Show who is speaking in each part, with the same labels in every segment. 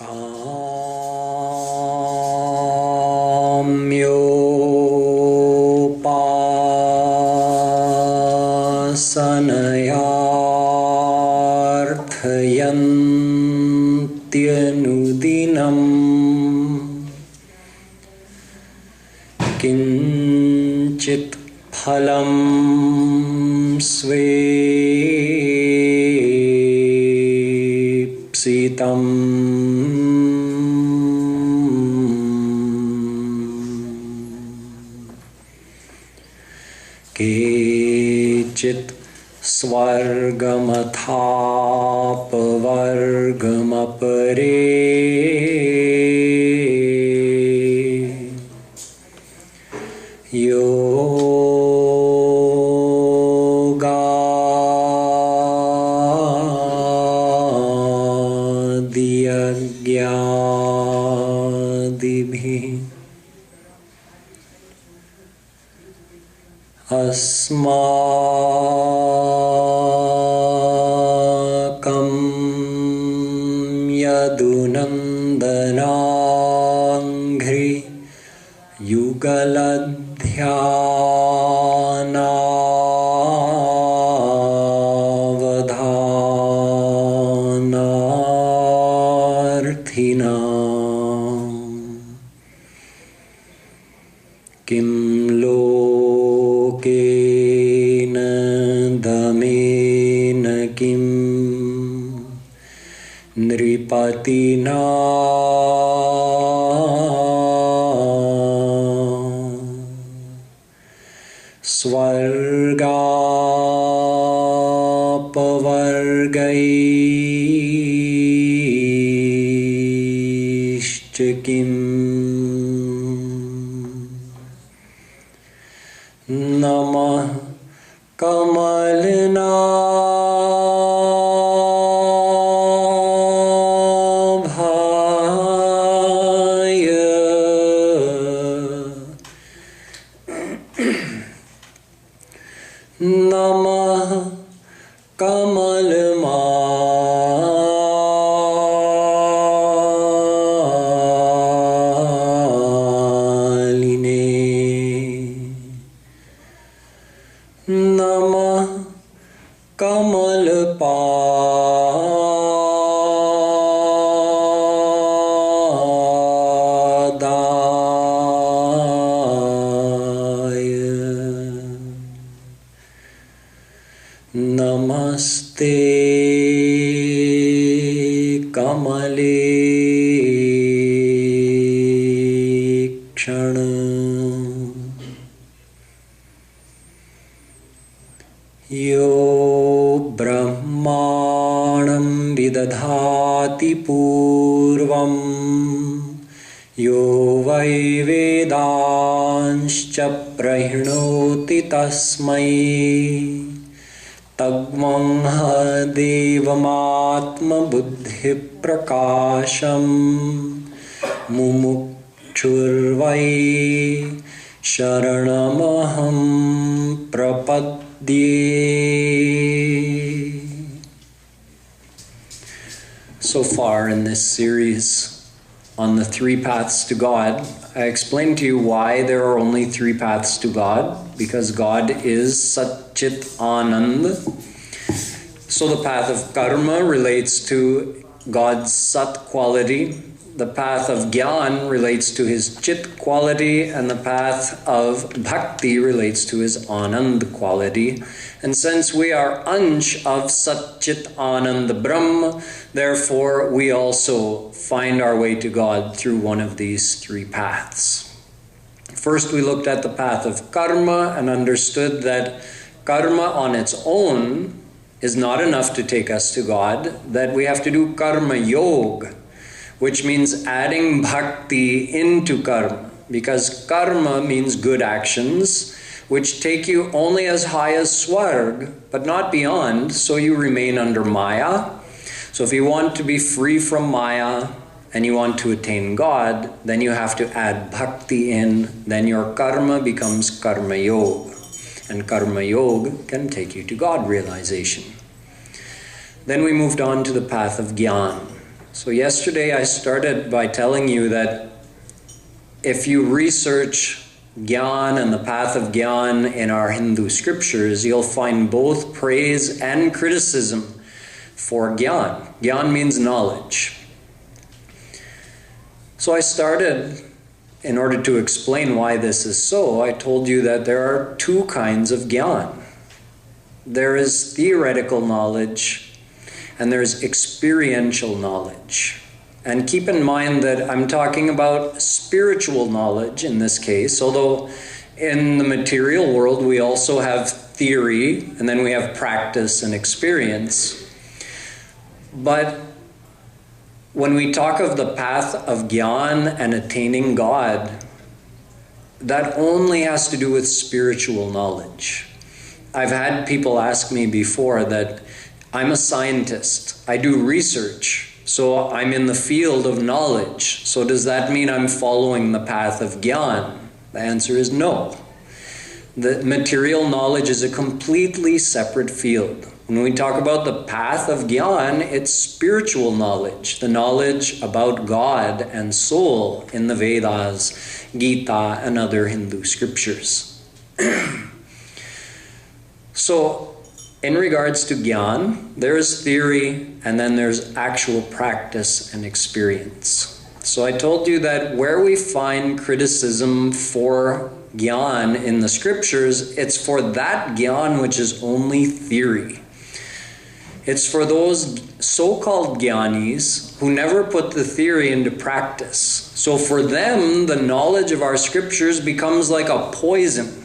Speaker 1: काम्योपासनयार्थयन्त्यनुदिनं किञ्चित् फलं स्वेप्सितम् केचित् स्वर्गमथापवर्गमपरे योगादियज्ञादिभिः अस्माकं यदुनन्दनाङ्घ्रि युगलध्यानावधानार्थिनां किं लोकेन दमेन किं नृपतिना स्वर्गापवर्गैश्च किम् नमः कमलनाभाय नमः कमलमालिने नमः कमलपादाय नमस्ते कमलेक्षण यो ब्रह्माणं विदधाति पूर्वं यो वै वेदांश्च प्रहिणोति तस्मै तग्मंह देवमात्मबुद्धिप्रकाशं मुमुक्षुर्वै शरणमहं प्रपद्ये. So far in this series on the three paths to God, I explained to you why there are only three paths to God, because God is Sat Chit Anand. So the path of karma relates to God's Sat quality, the path of Gyan relates to his Chit quality, and the path of Bhakti relates to his Anand quality. And since we are Ansh of Sat Chit Anand Brahma, therefore we also find our way to God through one of these three paths. First, we looked at the path of karma and understood that karma on its own is not enough to take us to God, that we have to do karma yoga, which means adding bhakti into karma, because karma means good actions, which take you only as high as swarg, but not beyond, so you remain under maya. So if you want to be free from maya, and you want to attain God, then you have to add bhakti in, then your karma becomes karma yoga. And karma yoga can take you to God realization. Then we moved on to the path of Gyan. So yesterday I started by telling you that if you research Gyan and the path of Gyan in our Hindu scriptures, you'll find both praise and criticism for Gyan. Gyan means knowledge. So I started, in order to explain why this is so, I told you that there are two kinds of Gyan. There is theoretical knowledge and there's experiential knowledge. And keep in mind that I'm talking about spiritual knowledge in this case, although in the material world we also have theory and then we have practice and experience. But when we talk of the path of Gyan and attaining God, that only has to do with spiritual knowledge. I've had people ask me before that I'm a scientist, I do research, so I'm in the field of knowledge. So does that mean I'm following the path of Gyan? The answer is no. The material knowledge is a completely separate field. When we talk about the path of Gyan, it's spiritual knowledge, the knowledge about God and soul in the Vedas, Gita, and other Hindu scriptures. So, in regards to Gyan, there is theory and then there's actual practice and experience. So I told you that where we find criticism for Gyan in the scriptures, it's for that Gyan which is only theory. It's for those so-called Gyanis who never put the theory into practice. So for them, the knowledge of our scriptures becomes like a poison.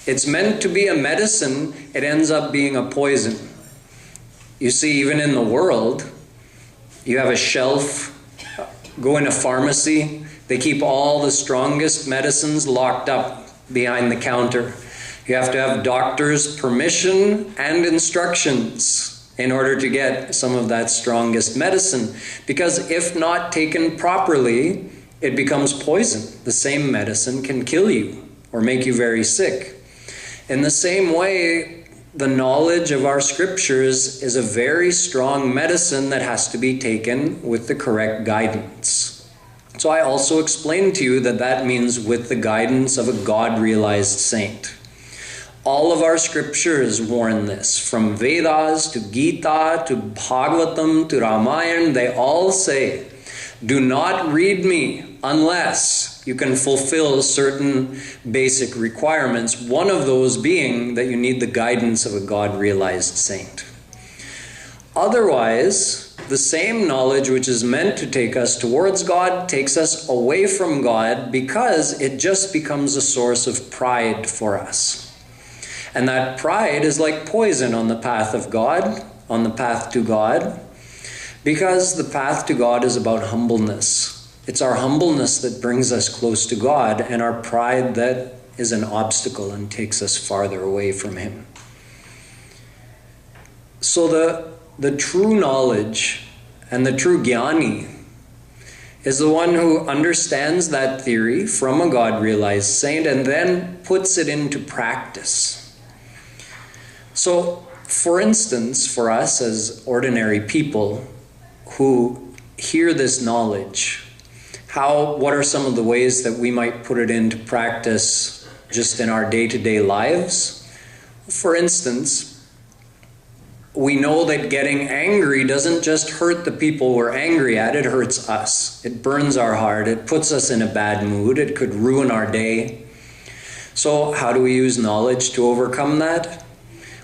Speaker 1: It's meant to be a medicine, it ends up being a poison. You see, even in the world, you have a shelf, go in a pharmacy, they keep all the strongest medicines locked up behind the counter. You have to have doctors' permission and instructions in order to get some of that strongest medicine. Because if not taken properly, it becomes poison. The same medicine can kill you or make you very sick. In the same way, the knowledge of our scriptures is a very strong medicine that has to be taken with the correct guidance. So I also explained to you that that means with the guidance of a God-realized saint. All of our scriptures warn this, from Vedas to Gita to Bhagavatam to Ramayana, they all say, do not read me unless you can fulfill certain basic requirements, one of those being that you need the guidance of a God-realized saint. Otherwise, the same knowledge which is meant to take us towards God takes us away from God because it just becomes a source of pride for us. And that pride is like poison on the path of God, on the path to God, because the path to God is about humbleness. It's our humbleness that brings us close to God, and our pride that is an obstacle and takes us farther away from Him. So the true knowledge and the true Jnani is the one who understands that theory from a God-realized saint and then puts it into practice. So, for instance, for us as ordinary people who hear this knowledge, what are some of the ways that we might put it into practice just in our day-to-day lives? For instance, we know that getting angry doesn't just hurt the people we're angry at, it hurts us. It burns our heart, it puts us in a bad mood, it could ruin our day. So how do we use knowledge to overcome that?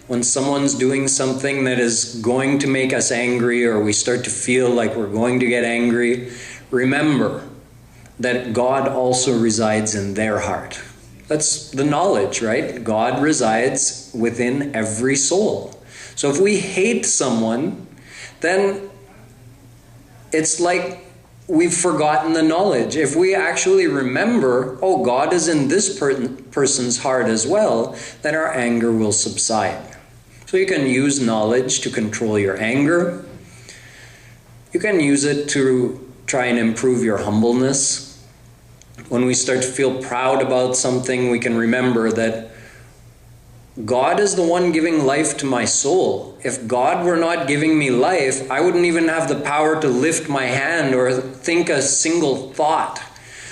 Speaker 1: When someone's doing something that is going to make us angry, or we start to feel like we're going to get angry, remember that God also resides in their heart. That's the knowledge, right? God resides within every soul. So if we hate someone, then it's like we've forgotten the knowledge. If we actually remember, oh, God is in this person's heart as well, then our anger will subside. So you can use knowledge to control your anger. You can use it to try and improve your humbleness. When we start to feel proud about something, we can remember that God is the one giving life to my soul. If God were not giving me life, I wouldn't even have the power to lift my hand or think a single thought.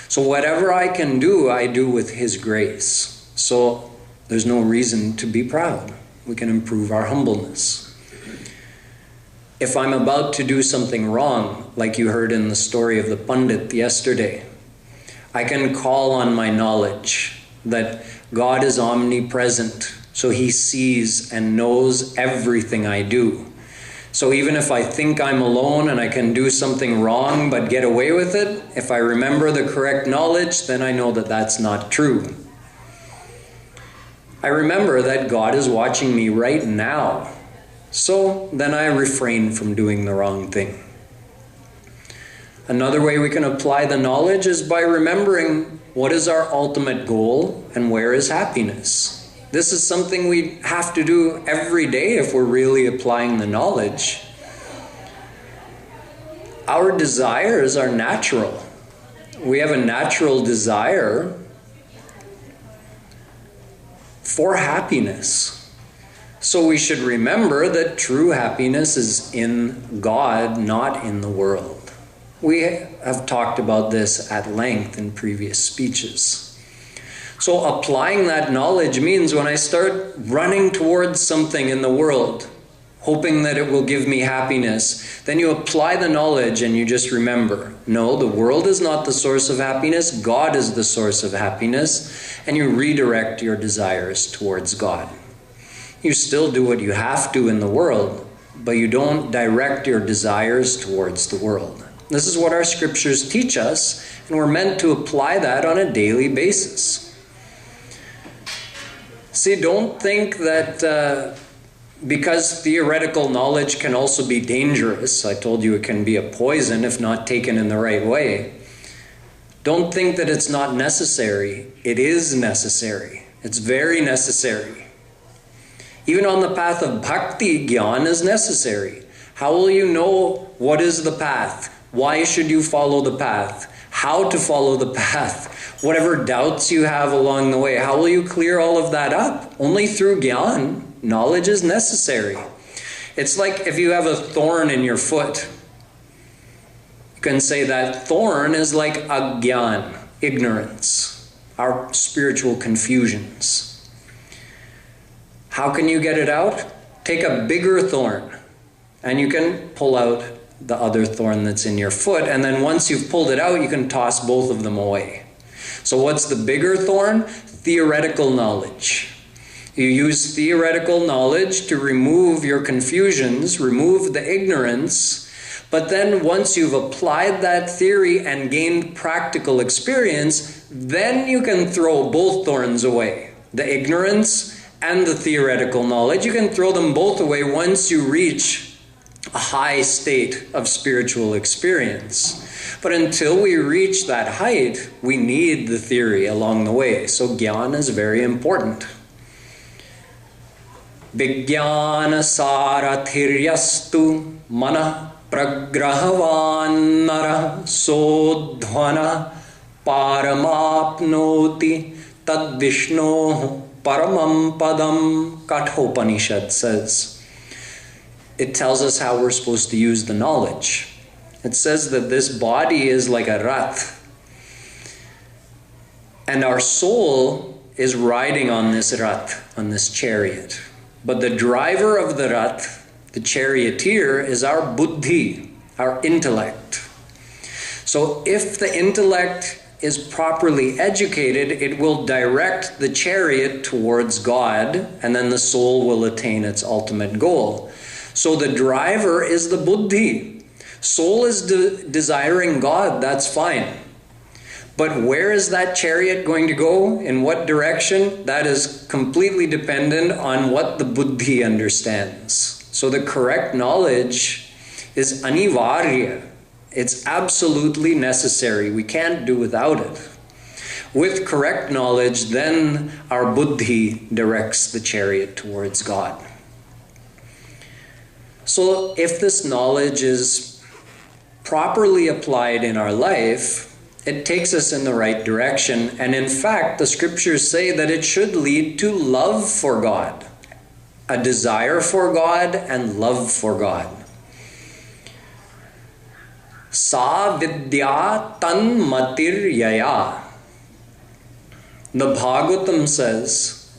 Speaker 1: So whatever I can do, I do with His grace. So there's no reason to be proud. We can improve our humbleness. If I'm about to do something wrong, like you heard in the story of the Pandit yesterday, I can call on my knowledge that God is omnipresent, so He sees and knows everything I do. So even if I think I'm alone and I can do something wrong but get away with it, if I remember the correct knowledge, then I know that that's not true. I remember that God is watching me right now. So then I refrain from doing the wrong thing. Another way we can apply the knowledge is by remembering what is our ultimate goal and where is happiness. This is something we have to do every day if we're really applying the knowledge. Our desires are natural. We have a natural desire for happiness. So we should remember that true happiness is in God, not in the world. We have talked about this at length in previous speeches. So applying that knowledge means when I start running towards something in the world, hoping that it will give me happiness, then you apply the knowledge and you just remember, no, the world is not the source of happiness, God is the source of happiness, and you redirect your desires towards God. You still do what you have to in the world, but you don't direct your desires towards the world. This is what our scriptures teach us, and we're meant to apply that on a daily basis. See, don't think that because theoretical knowledge can also be dangerous, I told you it can be a poison if not taken in the right way. Don't think that it's not necessary. It is necessary. It's very necessary. Even on the path of Bhakti, Gyan is necessary. How will you know what is the path? Why should you follow the path? How to follow the path? Whatever doubts you have along the way, how will you clear all of that up? Only through Gyan. Knowledge is necessary. It's like if you have a thorn in your foot. You can say that thorn is like a Gyan, ignorance, our spiritual confusions. How can you get it out? Take a bigger thorn and you can pull out the other thorn that's in your foot, and then once you've pulled it out, you can toss both of them away. So what's the bigger thorn? Theoretical knowledge. You use theoretical knowledge to remove your confusions, remove the ignorance, but then once you've applied that theory and gained practical experience, then you can throw both thorns away. The ignorance and the theoretical knowledge, you can throw them both away once you reach a high state of spiritual experience. But until we reach that height, we need the theory along the way. So Gyan is very important. Vigyana sarathiryastu mana pragrahavan nara sodhvana paramapnoti tad vishnoh paramam padam, Kathopanishad says. It tells us how we're supposed to use the knowledge. It says that this body is like a rath, and our soul is riding on this rath, on this chariot. But the driver of the rath, the charioteer, is our buddhi, our intellect. So if the intellect is properly educated, it will direct the chariot towards God, and then the soul will attain its ultimate goal. So the driver is the buddhi. Soul is desiring God, that's fine. But where is that chariot going to go? In what direction? That is completely dependent on what the buddhi understands. So the correct knowledge is anivarya. It's absolutely necessary. We can't do without it. With correct knowledge, then our buddhi directs the chariot towards God. So if this knowledge is properly applied in our life, it takes us in the right direction. And in fact, the scriptures say that it should lead to love for God, a desire for God and love for God. Sa vidya tan matir yaya. The Bhagavatam says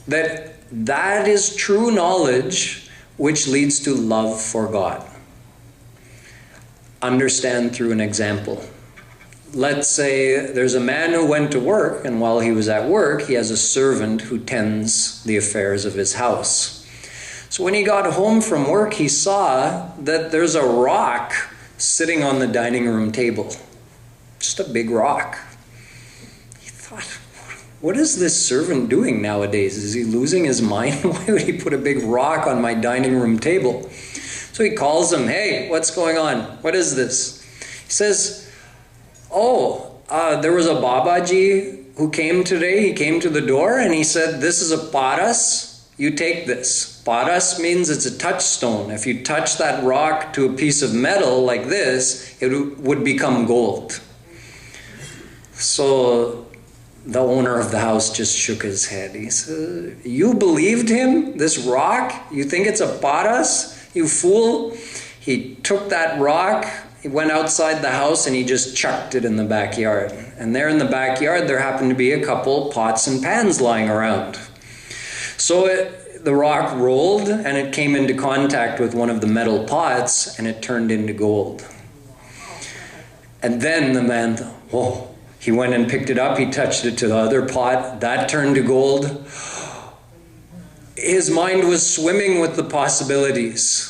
Speaker 1: that that is true knowledge which leads to love for God. Understand through an example. Let's say there's a man who went to work, and while he was at work, he has a servant who tends the affairs of his house. So when he got home from work, he saw that there's a rock sitting on the dining room table. Just a big rock. He thought, what is this servant doing nowadays? Is he losing his mind? Why would he put a big rock on my dining room table? So he calls him, hey, what's going on? What is this? He says, there was a Babaji who came today. He came to the door and he said, this is a paras. You take this. Paras means it's a touchstone. If you touch that rock to a piece of metal like this, it would become gold. So the owner of the house just shook his head. He said, you believed him? This rock? You think it's a paras? You fool. He took that rock, he went outside the house and he just chucked it in the backyard. And there in the backyard there happened to be a couple pots and pans lying around. So the rock rolled and it came into contact with one of the metal pots and it turned into gold. And then the man thought, whoa. He went and picked it up, he touched it to the other pot, that turned to gold. His mind was swimming with the possibilities.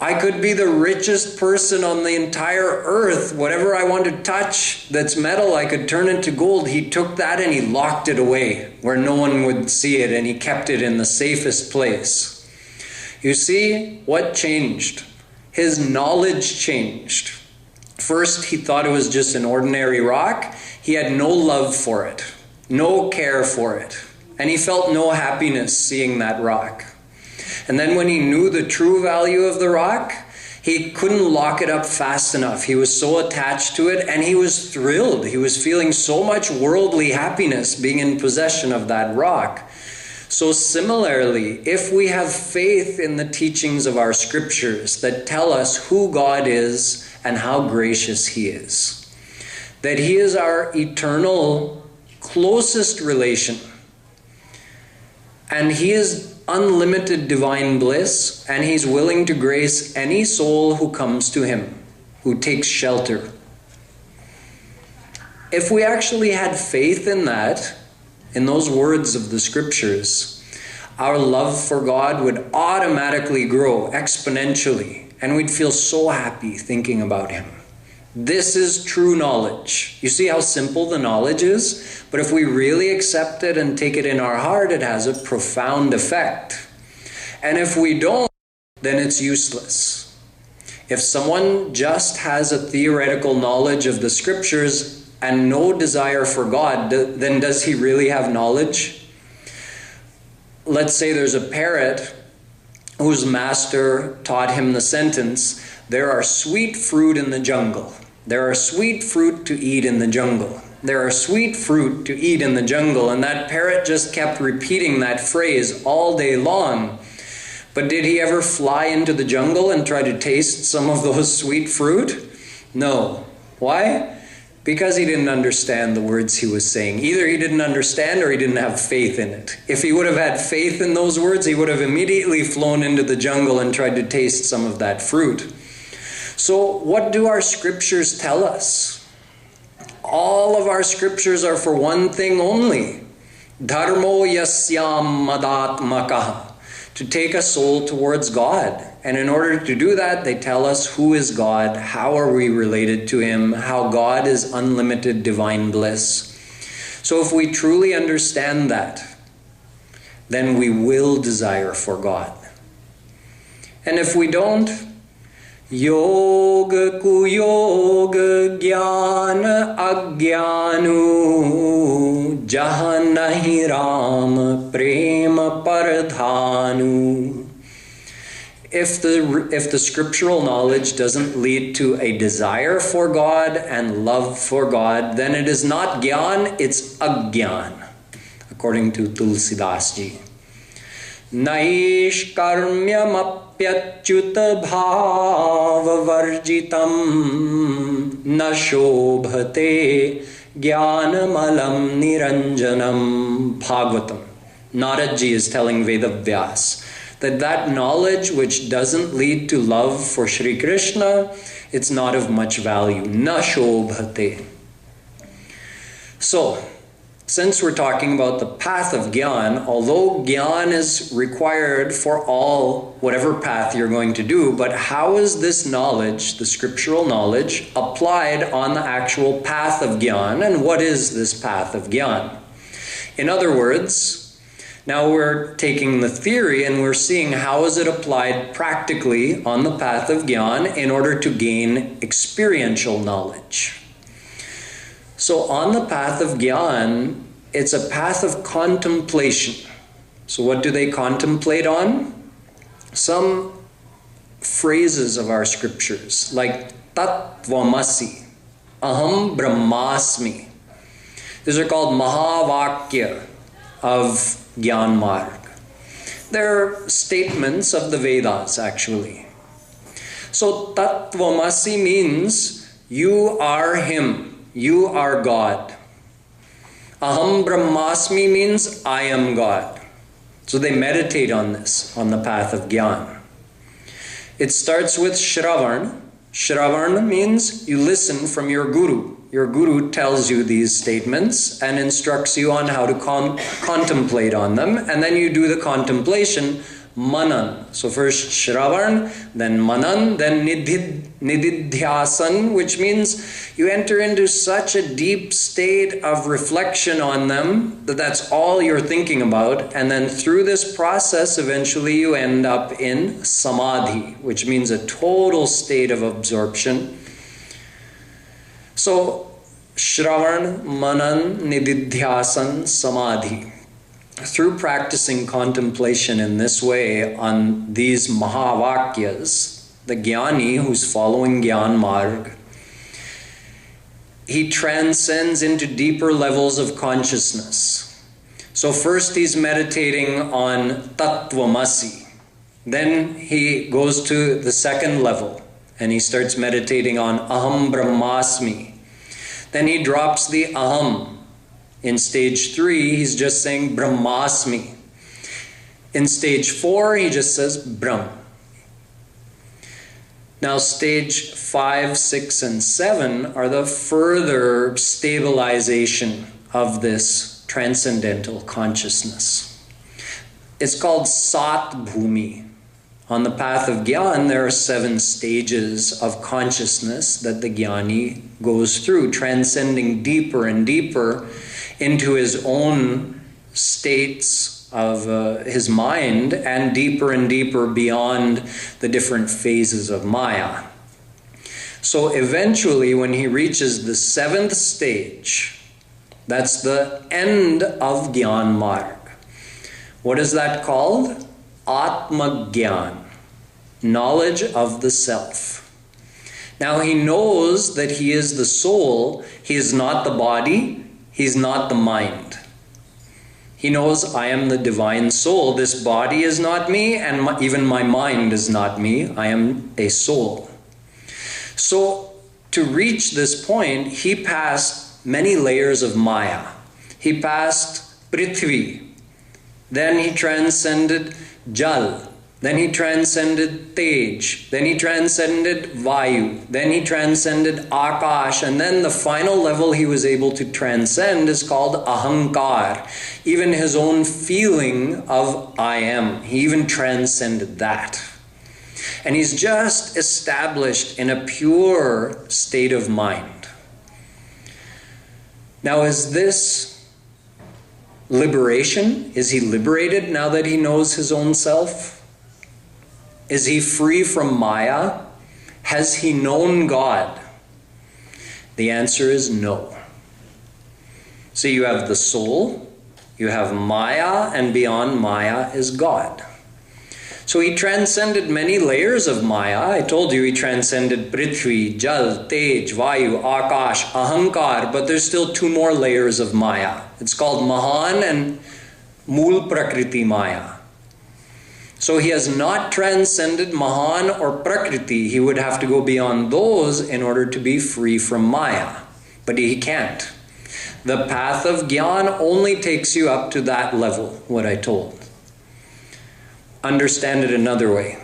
Speaker 1: I could be the richest person on the entire earth. Whatever I want to touch that's metal, I could turn into gold. He took that and he locked it away where no one would see it, and he kept it in the safest place. You see, what changed? His knowledge changed. First, he thought it was just an ordinary rock. He had no love for it, no care for it. And he felt no happiness seeing that rock. And then when he knew the true value of the rock, he couldn't lock it up fast enough. He was so attached to it and he was thrilled. He was feeling so much worldly happiness being in possession of that rock. So similarly, if we have faith in the teachings of our scriptures that tell us who God is and how gracious He is, that He is our eternal closest relation, and He is unlimited divine bliss, and He's willing to grace any soul who comes to Him, who takes shelter. If we actually had faith in that, in those words of the scriptures, our love for God would automatically grow exponentially, and we'd feel so happy thinking about Him. This is true knowledge. You see how simple the knowledge is? But if we really accept it and take it in our heart, it has a profound effect. And if we don't, then it's useless. If someone just has a theoretical knowledge of the scriptures and no desire for God, then does he really have knowledge? Let's say there's a parrot whose master taught him the sentence, there are sweet fruit in the jungle. There are sweet fruit to eat in the jungle. There are sweet fruit to eat in the jungle. And that parrot just kept repeating that phrase all day long. But did he ever fly into the jungle and try to taste some of those sweet fruit? No. Why? Because he didn't understand the words he was saying. Either he didn't understand or he didn't have faith in it. If he would have had faith in those words, he would have immediately flown into the jungle and tried to taste some of that fruit. So what do our scriptures tell us? All of our scriptures are for one thing only. Dharmo yasyam madatmakaha. To take a soul towards God. And in order to do that, they tell us who is God, how are we related to Him, how God is unlimited divine bliss. So if we truly understand that, then we will desire for God. And if we don't, Yoga kuyoga Gyan agyanu jahan nahi Ram prema paradhanu. if the scriptural knowledge doesn't lead to a desire for God and love for God, then it is not Gyan, it's Agyan, according to Tulsidas ji. Naish karmyamapyachuta bhavavarjitam na shobhate jnanamalam niranjanam. Bhagavatam. Naradji is telling Vedavyas that knowledge which doesn't lead to love for Shri Krishna, it's not of much value. Na shobhate. So, since we're talking about the path of Gyan, although Gyan is required for whatever path you're going to do, but how is this knowledge, the scriptural knowledge, applied on the actual path of Gyan, and what is this path of Gyan? In other words, now we're taking the theory and we're seeing how is it applied practically on the path of Gyan in order to gain experiential knowledge. So on the path of Gyan, it's a path of contemplation. So what do they contemplate on? Some phrases of our scriptures, like Tattvamasi, Aham Brahmasmi. These are called Mahavakya of Gyan Marg. They're statements of the Vedas, actually. So Tattvamasi means you are Him. You are God. Aham Brahmasmi means I am God. So they meditate on this, on the path of Gyan. It starts with Shravan. Shravan means you listen from your Guru. Your Guru tells you these statements and instructs you on how to contemplate on them. And then you do the contemplation, Manan. So first Shravan, then Manan, then Nididhyasan, which means you enter into such a deep state of reflection on them that that's all you're thinking about. And then through this process, eventually you end up in Samadhi, which means a total state of absorption. So Shravan, Manan, Nididhyasan, Samadhi. Through practicing contemplation in this way on these Mahavakyas, the Gyani who's following Gyan Marg, he transcends into deeper levels of consciousness. So first he's meditating on Tattvamasi. Then he goes to the second level and he starts meditating on Aham Brahmasmi. Then he drops the Aham. In stage 3, he's just saying Brahmasmi. In stage 4, he just says Brahm. Now stage 5, 6, and 7 are the further stabilization of this transcendental consciousness. It's called Sat Bhumi. On the path of Gyan, there are 7 stages of consciousness that the Gyani goes through, transcending deeper and deeper into his own states of his mind and deeper beyond the different phases of Maya. So eventually, when he reaches the 7th stage, that's the end of Gyan Marg. What is that called? Atma Gyan, knowledge of the self. Now he knows that he is the soul, he is not the body, he's not the mind. He knows I am the divine soul. This body is not me, and even my mind is not me. I am a soul. So to reach this point, he passed many layers of Maya. He passed Prithvi. Then he transcended Jal. Then he transcended Tej. Then he transcended Vayu. Then he transcended Akash. And then the final level he was able to transcend is called Ahankar. Even his own feeling of I am. He even transcended that. And he's just established in a pure state of mind. Now, is this liberation? Is he liberated now that he knows his own self? Is he free from Maya? Has he known God? The answer is no. So you have the soul, you have Maya, and beyond Maya is God. So he transcended many layers of Maya. I told you he transcended Prithvi, Jal, Tej, Vayu, Akash, Ahankar, but there's still 2 more layers of Maya. It's called Mahan and Mool Prakriti Maya. So he has not transcended Mahan or Prakriti. He would have to go beyond those in order to be free from Maya. But he can't. The path of Gyan only takes you up to that level, what I told. Understand it another way.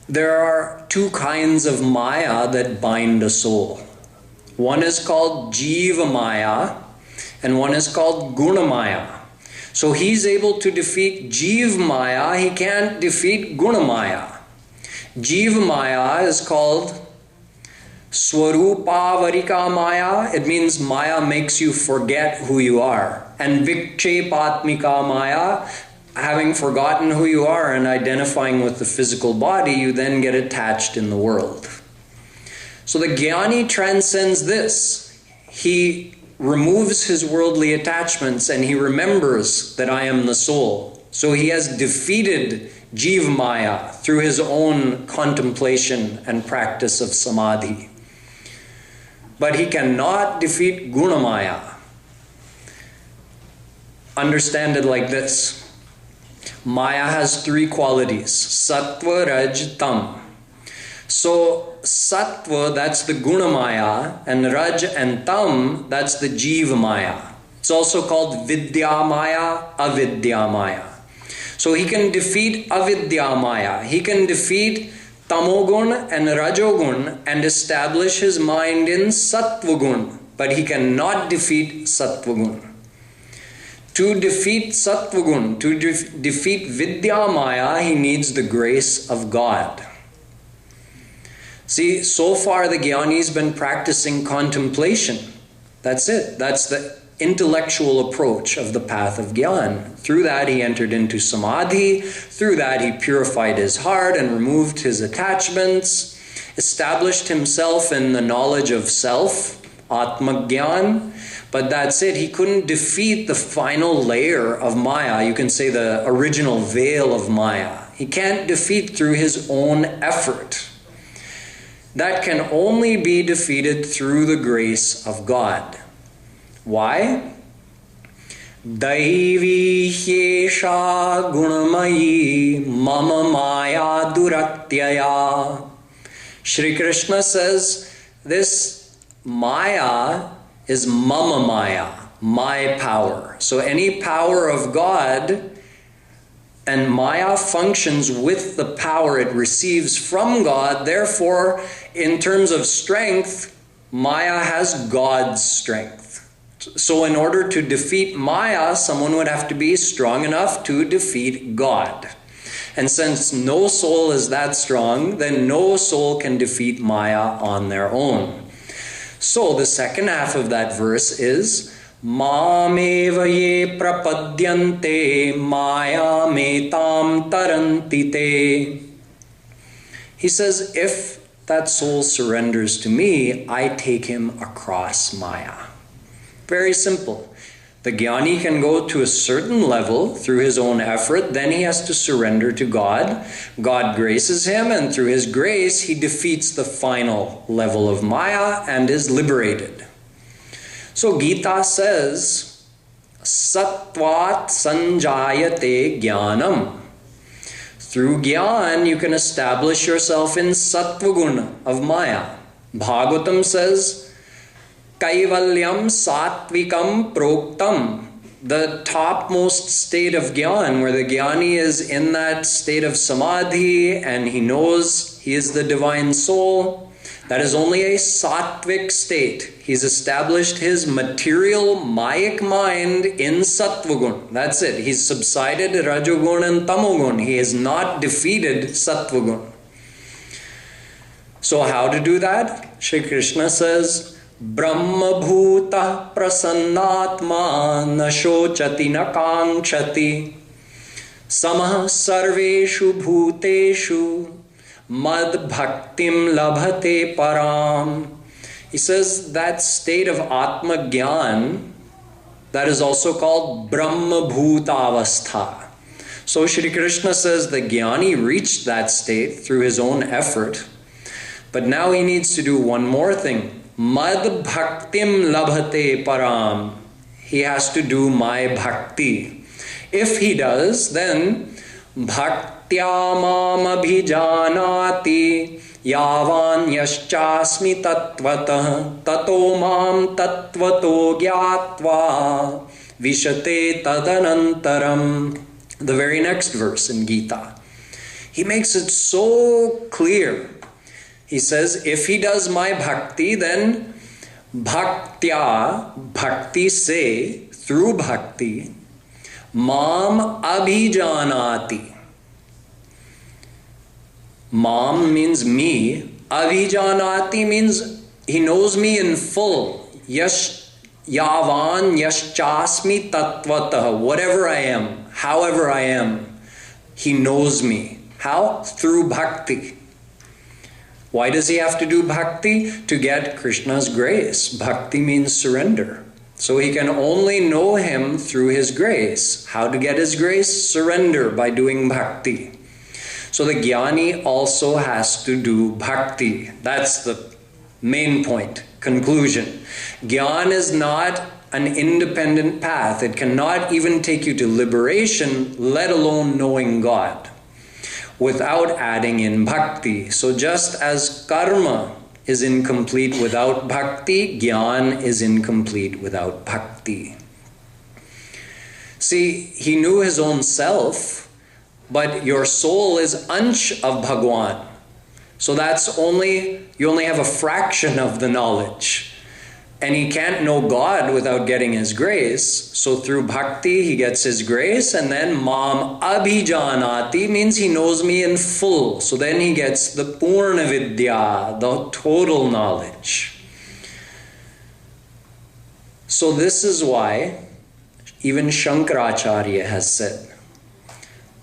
Speaker 1: There are 2 kinds of Maya that bind a soul. One is called Jiva Maya and one is called Guna Maya. So he's able to defeat Jiva Maya, he can't defeat Guna Maya. Jiva Maya is called Swarupavarika Maya. It means Maya makes you forget who you are. And Vikshepatmika Maya, having forgotten who you are and identifying with the physical body, you then get attached in the world. So the Jnani transcends this. He removes his worldly attachments and he remembers that I am the soul. So he has defeated Jiva Maya through his own contemplation and practice of samadhi. But he cannot defeat Guna Maya. Understand it like this. Maya has 3 qualities: Sattva, Raj, Tam. So Sattva, that's the Guna Maya, and Raj and Tam, that's the Jiva Maya. It's also called Vidya Maya, Avidya Maya. So he can defeat Avidya Maya. He can defeat Tamogun and Rajogun and establish his mind in Sattvagun, but he cannot defeat Sattvagun. To defeat Sattvagun, to defeat Vidya Maya, he needs the grace of God. See, so far the Jnani's been practicing contemplation. That's it. That's the intellectual approach of the path of Gyan. Through that he entered into Samadhi. Through that he purified his heart and removed his attachments, established himself in the knowledge of self, Atma Gyan. But that's it. He couldn't defeat the final layer of Maya. You can say the original veil of Maya. He can't defeat through his own effort. That can only be defeated through the grace of God. Why? Daivi hyesha gunamayi mama maya duratyaya. Shri Krishna says this Maya is mama maya, my power. So any power of God, and Maya functions with the power it receives from God. Therefore, in terms of strength, Maya has God's strength. So in order to defeat Maya, someone would have to be strong enough to defeat God. And since no soul is that strong, then no soul can defeat Maya on their own. So the second half of that verse is Mameva ye prapadyante maya metam tarantite. He says, if that soul surrenders to me, I take him across Maya. Very simple. The Jnani can go to a certain level through his own effort, then he has to surrender to God. God graces him, and through his grace, he defeats the final level of Maya and is liberated. So Gita says, Sattvat sanjayate jnanam. Through Gyan, you can establish yourself in Sattvaguna of Maya. Bhagavatam says, Kaivalyam Sattvikam Proktam. The topmost state of Gyan, where the Jnani is in that state of Samadhi and he knows he is the divine soul. That is only a sattvic state. He's established his material Mayic mind in Sattvagun. That's it. He's subsided Rajogun and Tamogun. He has not defeated Sattvagun. So how to do that? Shri Krishna says, Brahma bhuta prasannatma na shochati na kankshati samah sarveshu bhuteshu Mad bhaktim labhate param. He says that state of Atma Gyan, that is also called Brahma Bhuta Avastha. So Shri Krishna says the Gyani reached that state through his own effort, but now he needs to do one more thing. Mad bhaktim labhate param. He has to do my bhakti. If he does, then bhaktya mam abhijanati yavan yaschasmi tatvatah tato mam tatvato gyatva vishate tadanantaram. The very next verse in Gita. He makes it so clear. He says, if he does my bhakti, then bhaktya, bhakti se, through bhakti, mam abhijanati. Mam means me. Abhijanati means he knows me in full. Yavan yaschasmi tatvatah. Whatever I am, however I am, he knows me. How? Through bhakti. Why does he have to do bhakti? To get Krishna's grace. Bhakti means surrender. So he can only know him through his grace. How to get his grace? Surrender by doing bhakti. So the Gyani also has to do bhakti. That's the main point. Conclusion. Gyan is not an independent path. It cannot even take you to liberation, let alone knowing God, without adding in bhakti. So just as karma is incomplete without bhakti, Gyan is incomplete without bhakti. See, he knew his own self, but your soul is ansh of Bhagwan. So you only have a fraction of the knowledge. And he can't know God without getting his grace. So through bhakti, he gets his grace. And then mam abhijanati means he knows me in full. So then he gets the purna vidya, the total knowledge. So this is why even Shankaracharya has said,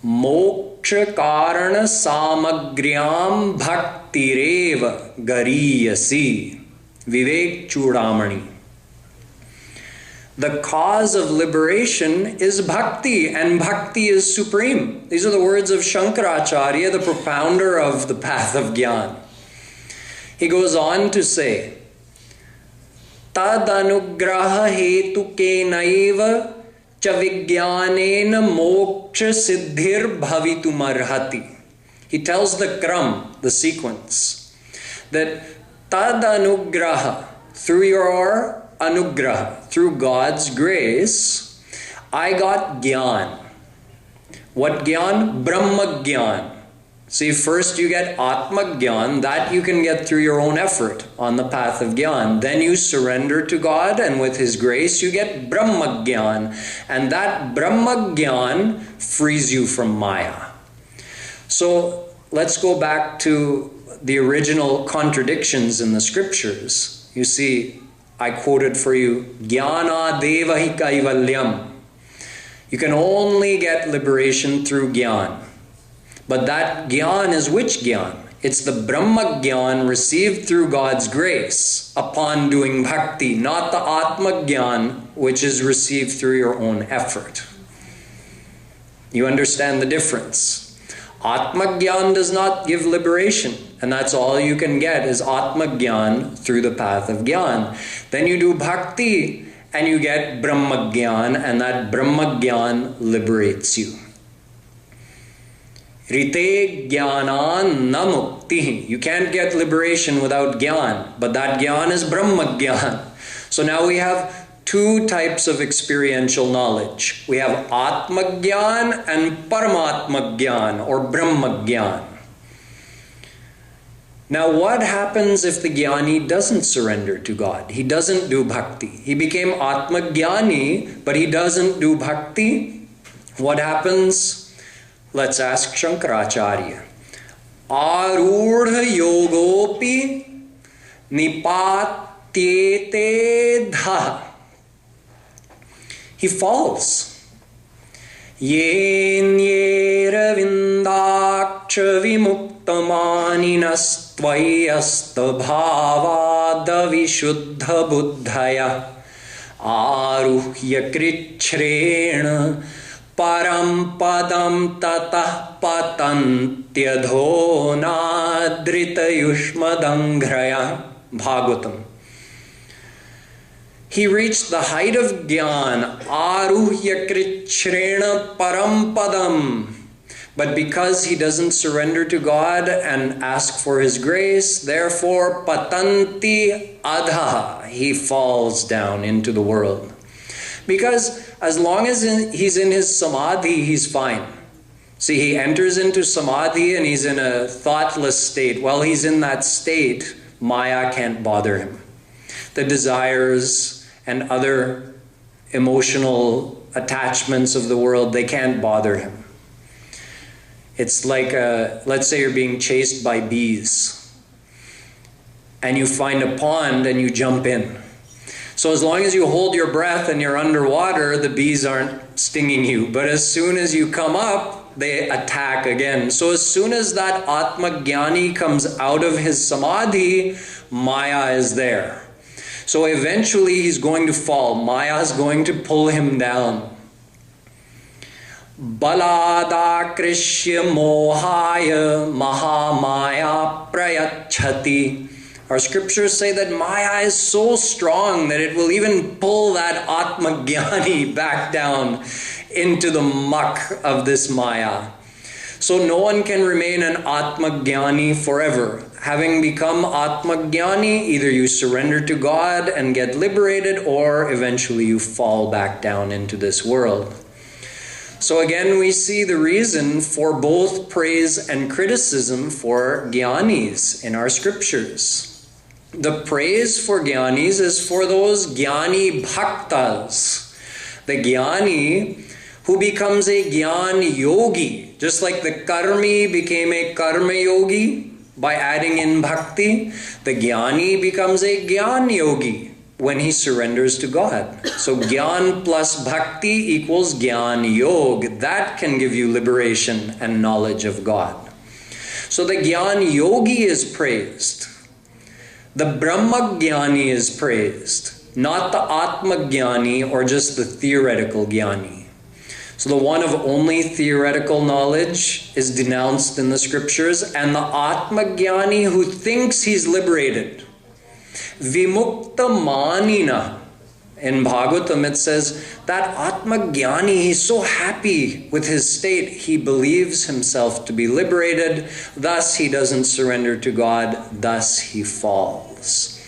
Speaker 1: moksha karana samagryam bhaktireva gariyasi vivek chudamani. The cause of liberation is bhakti, and bhakti is supreme. These are the words of Shankaracharya, the propounder of the path of Gyan. He goes on to say, tad anugraha hetuke naiva cha vigyanena moksha siddhir bhavitum arhati. He tells the Karm, the sequence, that tad anugraha, through your anugraha, through God's grace, I got Gyan. What Gyan? Brahma Gyan. See, first you get Atma Gyan, that you can get through your own effort on the path of Gyan. Then you surrender to God, and with His grace you get Brahma Gyan. And that Brahma Gyan frees you from Maya. So let's go back to the original contradictions in the scriptures. You see, I quoted for you, Gyana Devahi Kaivalyam. You can only get liberation through Gyan. But that Gyan is which Gyan? It's the Brahma Gyan received through God's grace upon doing bhakti, not the Atma Gyan which is received through your own effort. You understand the difference? Atma Gyan does not give liberation, and that's all you can get is Atma Gyan through the path of Gyan. Then you do bhakti and you get Brahma Gyan, and that Brahma Gyan liberates you. Rite Gyanan na mukti. You can't get liberation without Gyan, but that Gyan is Brahma Gyan. So now we have two types of experiential knowledge. We have Atma Gyan and Paramatma Gyan, or Brahma Gyan. Now what happens if the Gyani doesn't surrender to God? He doesn't do bhakti. He became Atma Gyani, but he doesn't do bhakti. What happens? Let's ask Shankaracharya. Arudha yogopi nipatyete dha. He falls. Yen yera vindaksha vimuktamaninas tvayasta bhavada vishuddha buddhaya aruhya krichrena Param padam tatah patantyadho nadrita yushmadangraya. Bhagavatam. He reached the height of Gyan, aruhya krichrena param padam. But because he doesn't surrender to God and ask for His grace, therefore patanti adha, he falls down into the world. Because as long as he's in his samadhi, he's fine. See, he enters into samadhi and he's in a thoughtless state. While he's in that state, Maya can't bother him. The desires and other emotional attachments of the world, they can't bother him. It's like, let's say you're being chased by bees and you find a pond and you jump in. So as long as you hold your breath and you're underwater, the bees aren't stinging you. But as soon as you come up, they attack again. So as soon as that Atma Jnani comes out of his samadhi, Maya is there. So eventually he's going to fall. Maya is going to pull him down. Balada krishya mohaya mahamaya prayachati. Our scriptures say that Maya is so strong that it will even pull that Atma Jnani back down into the muck of this Maya. So no one can remain an Atma Jnani forever. Having become Atma Jnani, either you surrender to God and get liberated, or eventually you fall back down into this world. So again, we see the reason for both praise and criticism for Jnanis in our scriptures. The praise for Jnanis is for those Jnani Bhaktas. The Jnani who becomes a Gyan Yogi, just like the Karmi became a Karma Yogi by adding in Bhakti, the Jnani becomes a Gyan Yogi when he surrenders to God. So Gyan plus Bhakti equals Gyan Yoga. That can give you liberation and knowledge of God. So the Gyan Yogi is praised. The Brahma Jnani is praised, not the Atma Jnani or just the theoretical Jnani. So the one of only theoretical knowledge is denounced in the scriptures, and the Atma Jnani who thinks he's liberated. Vimukta manina. In Bhagavatam it says that Atma Jnani, he's so happy with his state, he believes himself to be liberated, thus he doesn't surrender to God, thus he falls.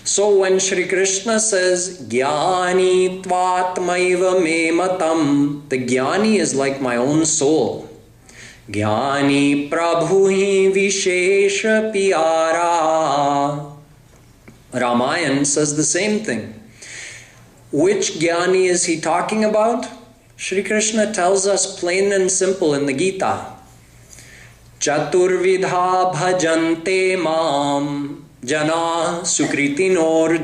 Speaker 1: So when Shri Krishna says, Jnani tvatmaiva me matam, the Jnani is like my own soul. Jnani prabhuhi vishesha piyara. Ramayana says the same thing. Which Jnani is he talking about? Shri Krishna tells us plain and simple in the Gita. Chaturvidha bhajante mam jana sukritinor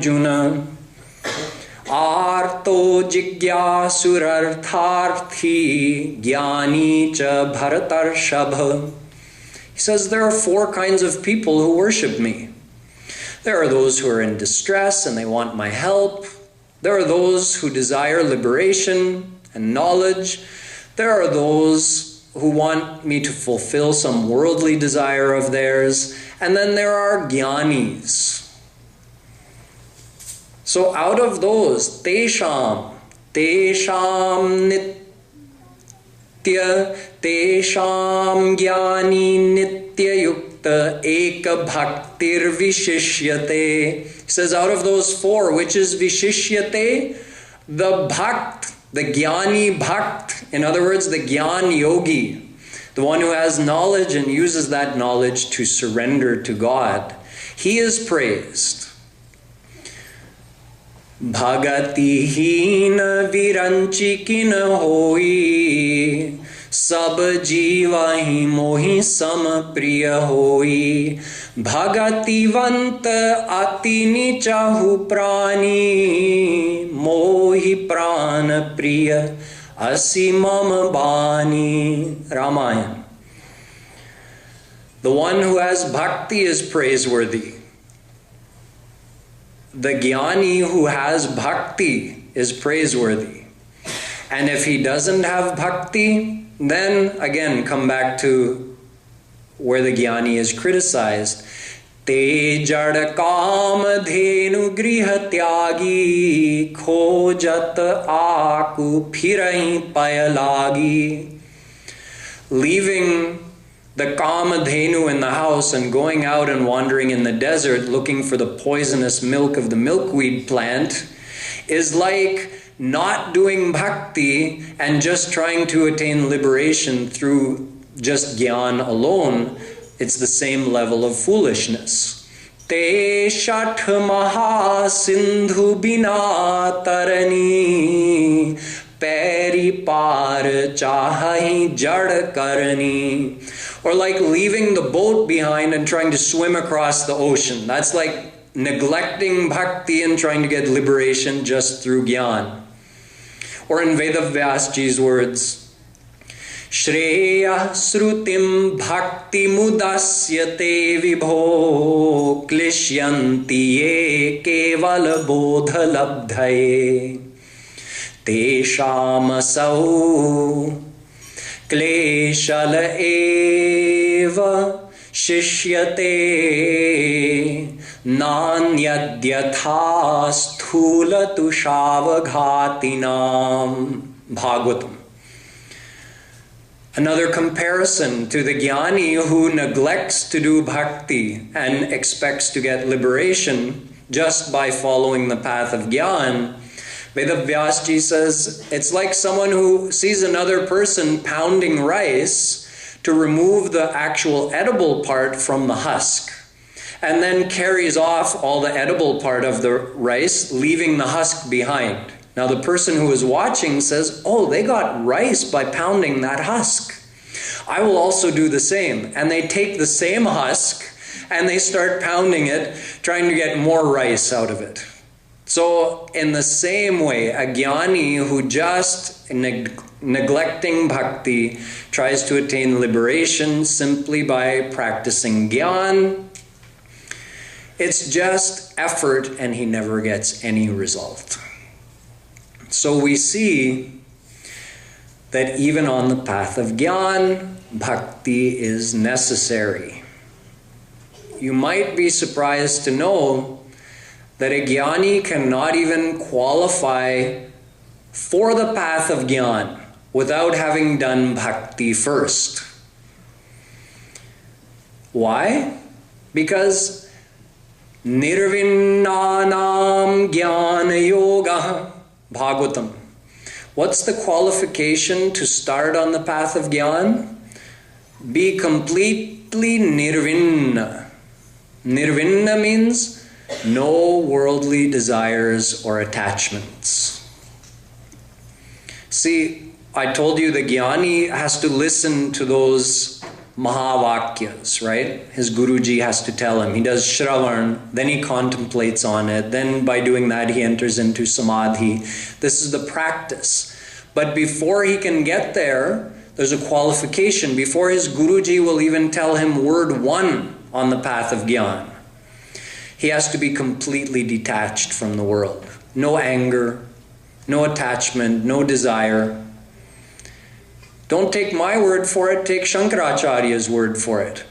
Speaker 1: arto jigyasurartharthi jnani cha bharatarshabha. He says there are four kinds of people who worship me. There are those who are in distress and they want my help. There are those who desire liberation and knowledge. There are those who want me to fulfill some worldly desire of theirs. And then there are Jnanis. So out of those, Tesham nitya, Tesham Jnani nitya yukta eka bhaktir vishishyate. He says out of those four, which is vishishyate? The bhakt, the Jnani bhakt. In other words, the Gyan Yogi. The one who has knowledge and uses that knowledge to surrender to God. He is praised. Bhagati hina viranchikina hoi sab jiva hi mohi sampriya hoi bhagati vanta ati nichahu prani mohi prana priya asimam bani. Ramayana. The one who has bhakti is praiseworthy. The Jnani who has bhakti is praiseworthy. And if he doesn't have bhakti, then again come back to where the Gyani is criticized. Te jad kam dhenu griha tyagi khojat aku phirai payalagi. Leaving the kamadhenu in the house and going out and wandering in the desert looking for the poisonous milk of the milkweed plant is like not doing bhakti and just trying to attain liberation through just Gyan alone. It's the same level of foolishness. Te shat maha sindhu bina tarani peri par chahi jad karani. Or like leaving the boat behind and trying to swim across the ocean. That's like neglecting bhakti and trying to get liberation just through Gyan. Or in Vedavyasji's words, Shreya srutim bhakti mudasyate vibho klishyanti ye keval bodha labdhaye tesham asau kleshal eva shishyate nanyadhyatha sthula tushavaghatinam. Bhagavatam. Another comparison to the Gyani who neglects to do bhakti and expects to get liberation just by following the path of Gyan. Vedavyasji says it's like someone who sees another person pounding rice to remove the actual edible part from the husk, and then carries off all the edible part of the rice, leaving the husk behind. Now the person who is watching says, oh, they got rice by pounding that husk. I will also do the same. And they take the same husk and they start pounding it, trying to get more rice out of it. So in the same way, a Gyani who just neglecting bhakti tries to attain liberation simply by practicing Gyan. It's just effort and he never gets any result. So we see that even on the path of Gyan, bhakti is necessary. You might be surprised to know that a Gyani cannot even qualify for the path of Gyan without having done bhakti first. Why? Because nirvinnanam jnana yoga. Bhagavatam. What's the qualification to start on the path of Gyan? Be completely nirvinna. Nirvinna means no worldly desires or attachments. See, I told you the Gyani has to listen to those Mahavakyas, right? His Guruji has to tell him. He does Shravan, then he contemplates on it. Then by doing that, he enters into Samadhi. This is the practice. But before he can get there, there's a qualification. Before his Guruji will even tell him word one on the path of Gyan, he has to be completely detached from the world. No anger, no attachment, no desire. Don't take my word for it, take Shankaracharya's word for it.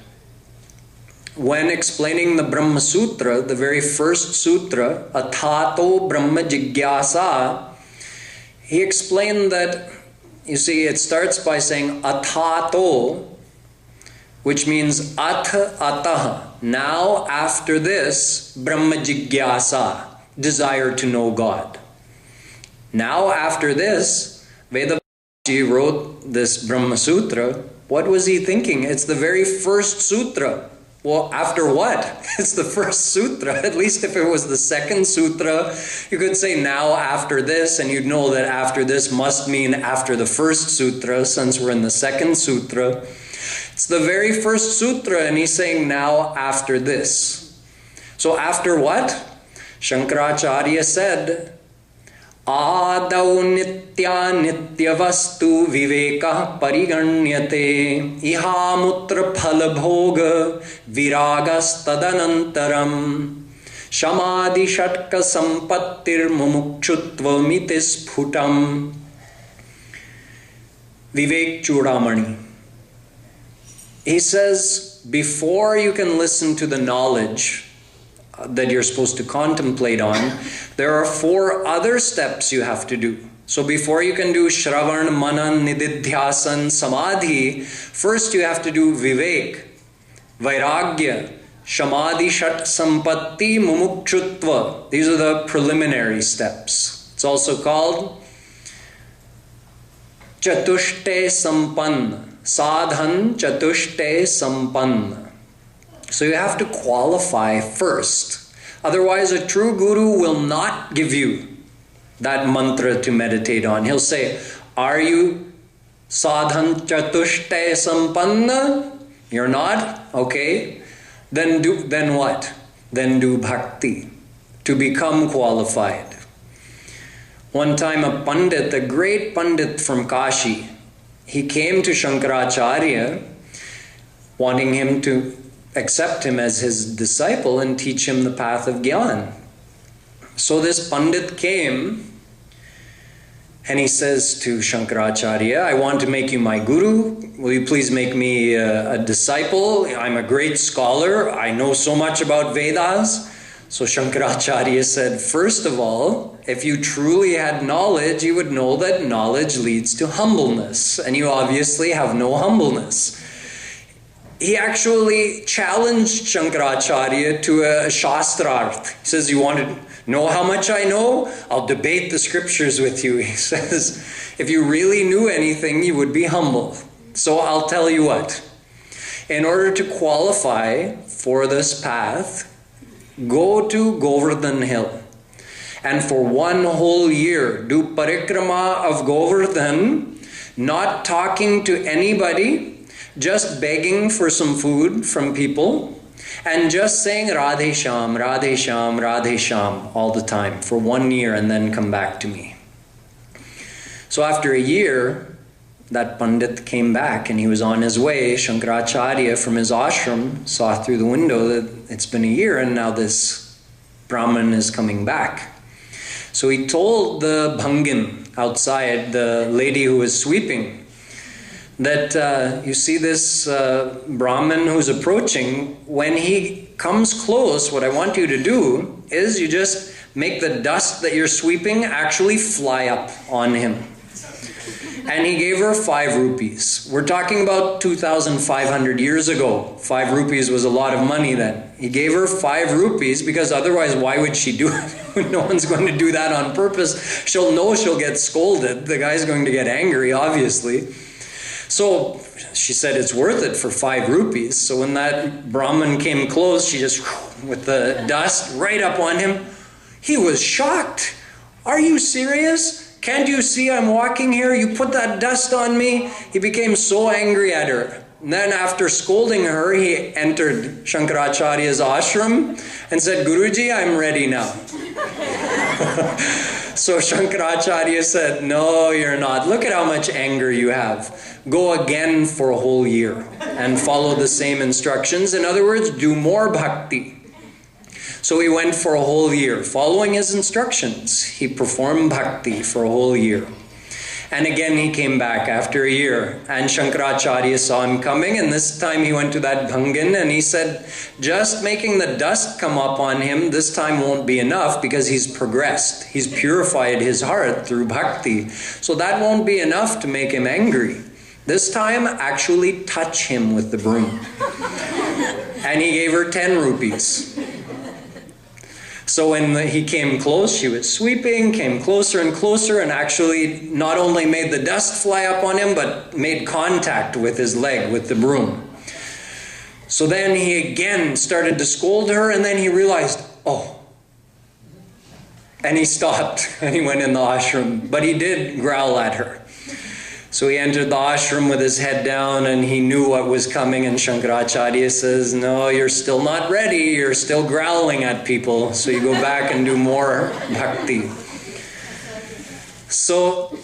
Speaker 1: When explaining the Brahma Sutra, the very first sutra, Athato Brahma Jigyasa, he explained that, you see, it starts by saying Athato, which means Atha Ataha. Now, after this, Brahma Jigyasa, desire to know God. Now, after this, Vedavyasji wrote this Brahma Sutra. What was he thinking? It's the very first sutra. Well, after what? It's the first sutra. At least if it was the second sutra, you could say now after this, and you'd know that after this must mean after the first sutra, since we're in the second sutra. It's the very first sutra, and he's saying now after this. So after what? Shankaracharya said, Adau nitya nitya vastu viveka pariganyate iha mutra phala bhoga viragas tadanantaram shamadhi shatka sampattir mumukshutva mitis phutam. Vivek Chudamani. He says, before you can listen to the knowledge that you're supposed to contemplate on, there are 4 other steps you have to do. So before you can do Shravan, Manan, Nididhyasan, Samadhi, first you have to do Vivek, Vairagya, Shamadhi, Shat Sampatti, Mumukshutva. These are the preliminary steps. It's also called Chatushte Sampanna. Sadhan Chatushte Sampanna. So you have to qualify first. Otherwise, a true guru will not give you that mantra to meditate on. He'll say, are you Sadhan Chatushte Sampanna? You're not? Okay. Then what? Then do bhakti to become qualified. One time a Pandit, a great Pandit from Kashi, he came to Shankaracharya wanting him to accept him as his disciple and teach him the path of Gyan. So this Pandit came and he says to Shankaracharya, I want to make you my guru. Will you please make me a disciple? I'm a great scholar. I know so much about Vedas. So Shankaracharya said, first of all, if you truly had knowledge, you would know that knowledge leads to humbleness. And you obviously have no humbleness. He actually challenged Shankaracharya to a shastrarth. He says, you want to know how much I know? I'll debate the scriptures with you. He says, if you really knew anything, you would be humble. So I'll tell you what. In order to qualify for this path, go to Govardhan Hill. And for 1 whole year, do parikrama of Govardhan, not talking to anybody, just begging for some food from people, and just saying Radhe Shyam, Radhe Shyam, Radhe Shyam all the time for 1 year, and then come back to me. So after a year, that Pandit came back and he was on his way. Shankaracharya from his ashram saw through the window that it's been a year and now this Brahmin is coming back. So he told the Bhangin outside, the lady who was sweeping, that you see this Brahmin who's approaching. When he comes close, what I want you to do is you just make the dust that you're sweeping actually fly up on him. And he gave her 5 rupees. We're talking about 2,500 years ago. 5 rupees was a lot of money then. He gave her 5 rupees because otherwise why would she do it? No one's going to do that on purpose. She'll know she'll get scolded. The guy's going to get angry, obviously. So she said it's worth it for 5 rupees. So when that Brahmin came close, she just, with the dust right up on him. He was shocked. Are you serious? Can't you see I'm walking here? You put that dust on me? He became so angry at her. And then after scolding her, he entered Shankaracharya's ashram and said, Guruji, I'm ready now. So Shankaracharya said, no, you're not. Look at how much anger you have. Go again for a whole year and follow the same instructions. In other words, do more bhakti. So he went for a whole year. Following his instructions, he performed bhakti for a whole year. And again he came back after a year. And Shankaracharya saw him coming, and this time he went to that Bhangin and he said, just making the dust come up on him this time won't be enough because he's progressed. He's purified his heart through bhakti. So that won't be enough to make him angry. This time, actually touch him with the broom. And he gave her 10 rupees. So when he came close, she was sweeping, came closer and closer, and actually not only made the dust fly up on him, but made contact with his leg, with the broom. So then he again started to scold her, and then he realized, oh. And he stopped, and he went in the ashram. But he did growl at her. So he entered the ashram with his head down and he knew what was coming, and Shankaracharya says, no, you're still not ready. You're still growling at people. So you go back and do more bhakti. So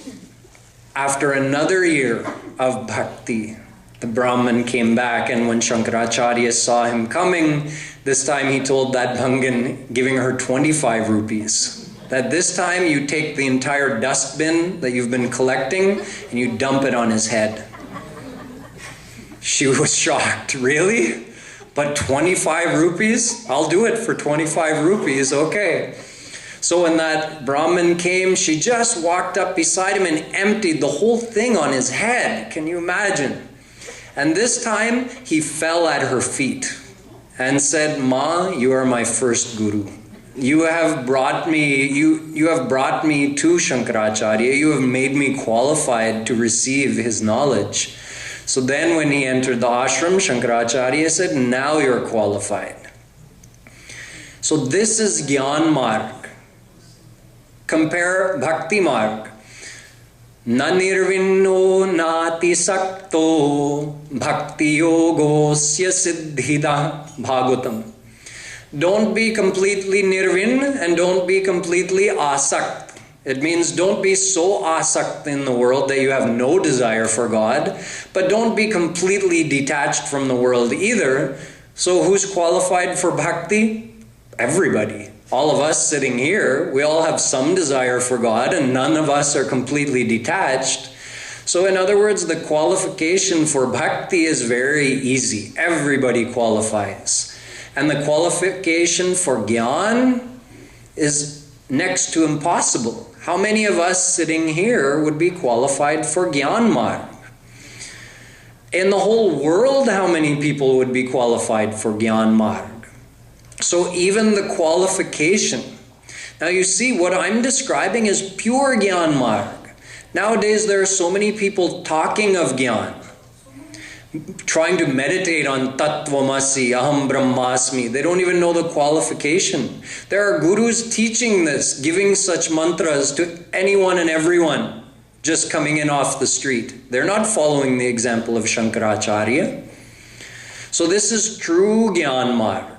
Speaker 1: after another year of bhakti, the Brahmin came back, and when Shankaracharya saw him coming, this time he told that Bhangin, giving her 25 rupees. that this time you take the entire dustbin that you've been collecting and you dump it on his head. She was shocked. Really? But 25 rupees? I'll do it for 25 rupees, okay. So when that Brahmin came, she just walked up beside him and emptied the whole thing on his head. Can you imagine? And this time, he fell at her feet and said, "Ma, you are my first guru. You have brought me to Shankaracharya. You have made me qualified to receive his knowledge." So then when he entered the ashram, Shankaracharya said, "Now you're qualified." So this is Gyan Marg. Compare Bhakti Marg. Na nirvinno nati sakto bhakti yogosya siddhida Bhagavatam. Don't be completely nirvin and don't be completely asakt. It means don't be so asakt in the world that you have no desire for God, but don't be completely detached from the world either. So who's qualified for bhakti? Everybody. All of us sitting here, we all have some desire for God and none of us are completely detached. So in other words, the qualification for bhakti is very easy. Everybody qualifies. And the qualification for Gyan is next to impossible. How many of us sitting here would be qualified for Gyan Marg? In the whole world, how many people would be qualified for Gyan Marg? So even the qualification. Now you see, what I'm describing is pure Gyan Marg. Nowadays there are so many people talking of Gyan, trying to meditate on Tattvamasi, Aham Brahmasmi. They don't even know the qualification. There are gurus teaching this, giving such mantras to anyone and everyone just coming in off the street. They're not following the example of Shankaracharya. So this is true Gyan Marg.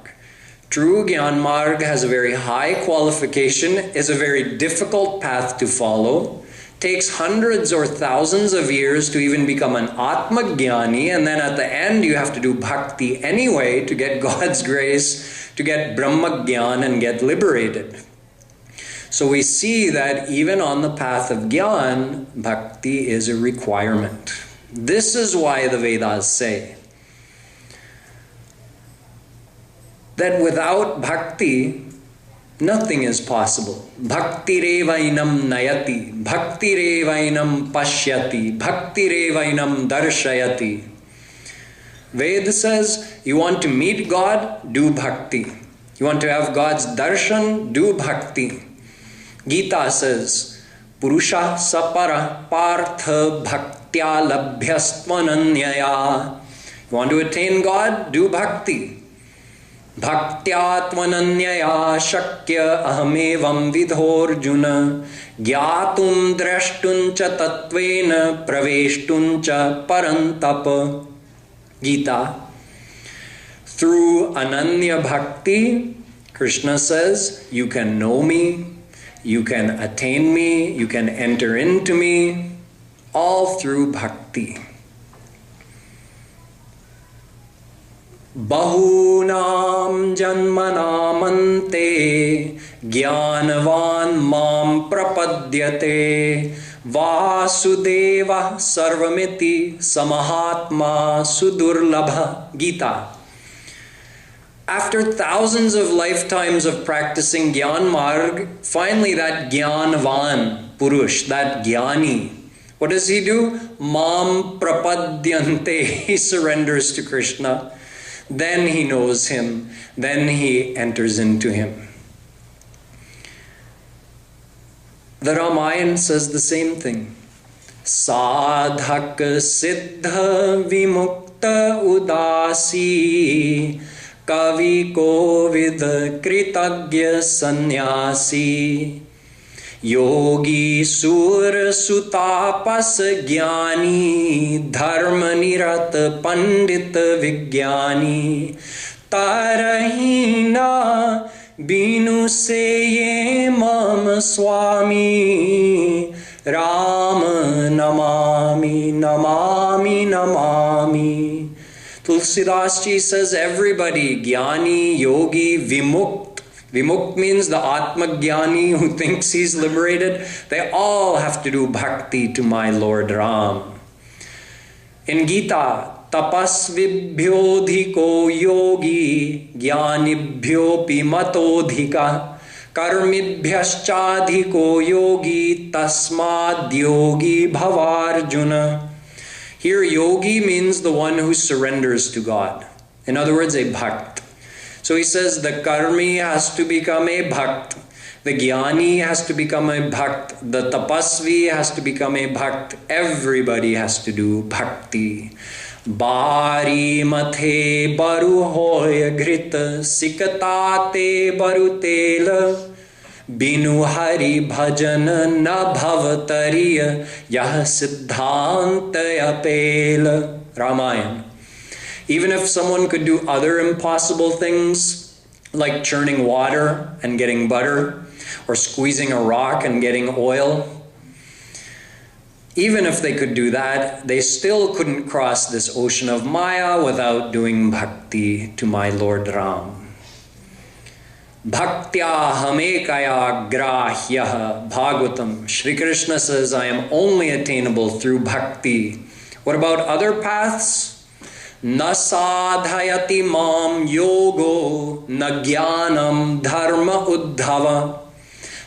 Speaker 1: True Gyan Marg has a very high qualification, is a very difficult path to follow, takes hundreds or thousands of years to even become an Atma Gyani, and then at the end you have to do bhakti anyway to get God's grace, to get Brahma Gyan and get liberated. So we see that even on the path of Gyan, bhakti is a requirement. This is why the Vedas say that without bhakti, nothing is possible. Bhakti revainam nayati, bhakti revainam pashyati, bhakti revainam darshayati. Ved says, you want to meet God, do bhakti. You want to have God's darshan, do bhakti. Gita says, Purusha sapara partha bhaktya labhyastmananyaya. You want to attain God, do bhakti. Bhaktyatmananyaya shakya ahamevam vidhorjuna gyatum drashtuncha tattvena praveshtuncha parantapa. Gita. Through ananya bhakti, Krishna says, you can know me, you can attain me, you can enter into me, all through bhakti. Bahunam janmanamante Gyanavan mam prapadyate Vasudeva sarvamiti samahatma sudurlabha. Gita. After thousands of lifetimes of practicing Gyan Marg, finally that Gyanavan Purush, that Gyani, what does he do? Mam prapadyante. He surrenders to Krishna. Then he knows him. Then he enters into him. The Ramayana says the same thing. Sadhak siddha vimukta udasi kavi kovid kritagya sannyasi yogi sur sutapas gyani dharma nirat pandit vigyani tarahina binu seye mam swami ram namami namami namami. Tulsidas Ji says everybody, Gyani, Yogi, Vimukt, Vimukt means the Atma-Jnani who thinks he's liberated. They all have to do bhakti to my Lord Ram. In Gita, tapasvibhyo dhiko yogi jnanibhyo matodhika karmibhyaschadhiko yogi tasmad yogi bhavarjuna. Here, yogi means the one who surrenders to God. In other words, a bhakt. So he says the karmi has to become a bhakt. The jnani has to become a bhakt. The tapasvi has to become a bhakt. Everybody has to do bhakti. Bari mathe baru hoy grit sikatate baru tel binu hari bhajan na bhavatariya yah siddhantaya pel. Ramayana. Even if someone could do other impossible things like churning water and getting butter, or squeezing a rock and getting oil, even if they could do that, they still couldn't cross this ocean of Maya without doing bhakti to my Lord Ram. Bhaktya hamekaya grahyah. Bhagavatam. Shri Krishna says, I am only attainable through bhakti. What about other paths? Na sadhayati mam yogo na jnanam dharma uddhava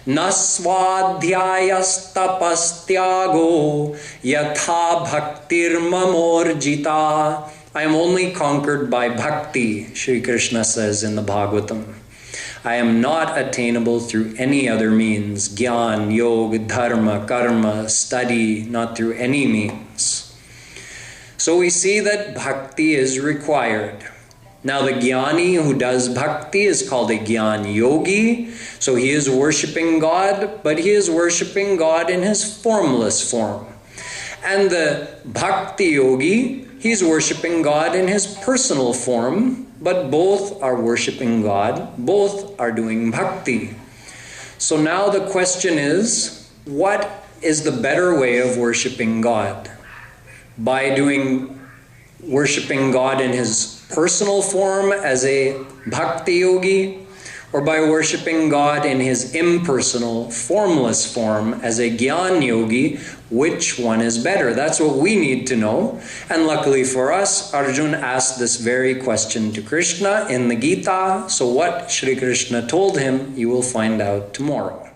Speaker 1: na swadhyayastapastyago yatha bhaktir mamorjita. I am only conquered by bhakti, Shri Krishna says in the Bhagavatam. I am not attainable through any other means. Gyan, yoga, dharma, karma, study, not through any means. So we see that bhakti is required. Now the jnani who does bhakti is called a Gyan yogi. So he is worshipping God, but he is worshipping God in his formless form. And the bhakti yogi, he's worshipping God in his personal form, but both are worshipping God, both are doing bhakti. So now the question is, what is the better way of worshipping God? By worshipping God in his personal form as a bhakti yogi, or by worshipping God in his impersonal, formless form as a Gyan yogi? Which one is better? That's what we need to know. And luckily for us, Arjun asked this very question to Krishna in the Gita. So what Shri Krishna told him, you will find out tomorrow.